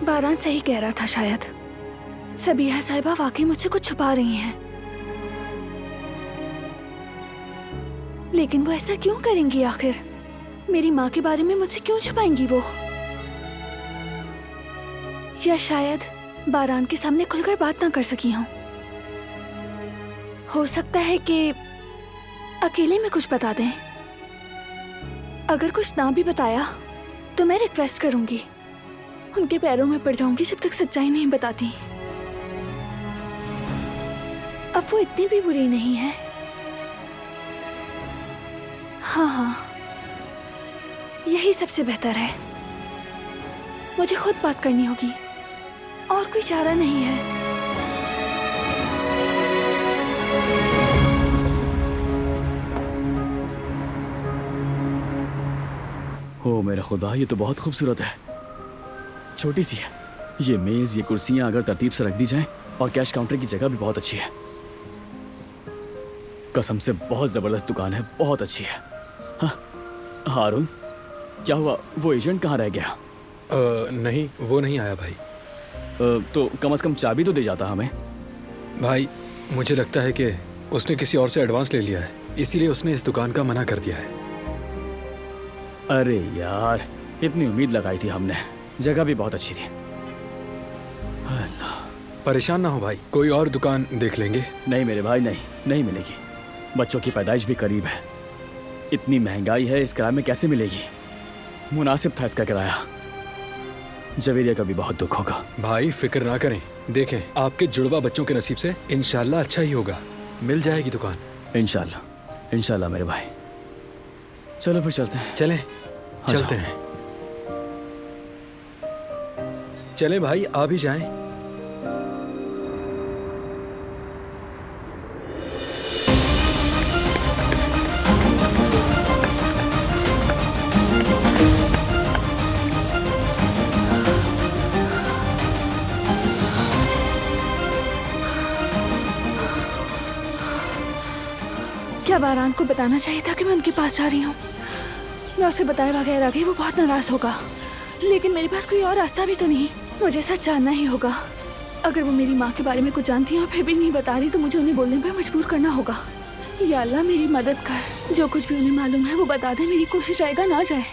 बारान सही कह रहा था शायद। सबीहा साहिबा वाकई मुझसे कुछ छुपा रही हैं। लेकिन वो ऐसा क्यों करेंगी आखिर? मेरी माँ के बारे में मुझसे क्यों छुपाएंगी वो? या शायद बारान के सामने खुलकर बात ना कर सकी हूँ। हो सकता है कि अकेले में कुछ बता दें। अगर कुछ ना भी बताया तो मैं रिक्वेस्ट करूंगी, उनके पैरों में पड़ जाऊंगी जब तक सच्चाई नहीं बताती। अब वो इतनी भी बुरी नहीं है। हाँ, यही सबसे बेहतर है। मुझे खुद बात करनी होगी, और कोई चारा नहीं है। ओ मेरा खुदा, ये तो बहुत खूबसूरत है। छोटी सी है। ये मेज, ये कुर्सियां अगर तरतीब से रख दी जाएं, और कैश काउंटर की जगह भी बहुत अच्छी है। कसम से बहुत जबरदस्त दुकान है, बहुत अच्छी है। हाँ, हारून, क्या हुआ? वो एजेंट कहाँ रह गया? नहीं, वो नहीं आया भाई। तो कम से कम चाबी तो दे जाता हमें। भाई, मुझे लगता है कि उसने किसी और से एडवांस ले लिया है, इसीलिए उसने इस दुकान का मना कर दिया है। अरे यार, इतनी उम्मीद लगाई थी हमने। जगह भी बहुत अच्छी थी। अल्लाह। परेशान ना हो भाई, कोई और दुकान देख लेंगे। नहीं मेरे भाई, नहीं मिलेगी। बच्चों की पैदाइश भी करीब है। इतनी महंगाई है, इस किराए में कैसे मिलेगी? मुनासिब था इसका किराया। जवेरिया का भी बहुत दुख होगा। भाई फिक्र ना करें, देखें आपके जुड़वा बच्चों के नसीब से इंशाल्लाह अच्छा ही होगा, मिल जाएगी दुकान। इंशाल्लाह मेरे भाई। चलो फिर चलते हैं। चलें, चलते हैं। चलें भाई, आ भी जाएं। क्या बारान को बताना चाहिए था कि मैं उनके पास जा रही हूँ? मैं उसे बताए बगैर आ गई, वो बहुत नाराज होगा। लेकिन मेरे पास कोई और रास्ता भी तो नहीं। मुझे सच जानना ही होगा। अगर वो मेरी माँ के बारे में कुछ जानती है और फिर भी नहीं बता रही, तो मुझे उन्हें बोलने पर मजबूर करना होगा। या अल्लाह मेरी मदद कर। जो कुछ भी उन्हें मालूम है वो बता दे, मेरी कोशिश रहेगा ना जाए।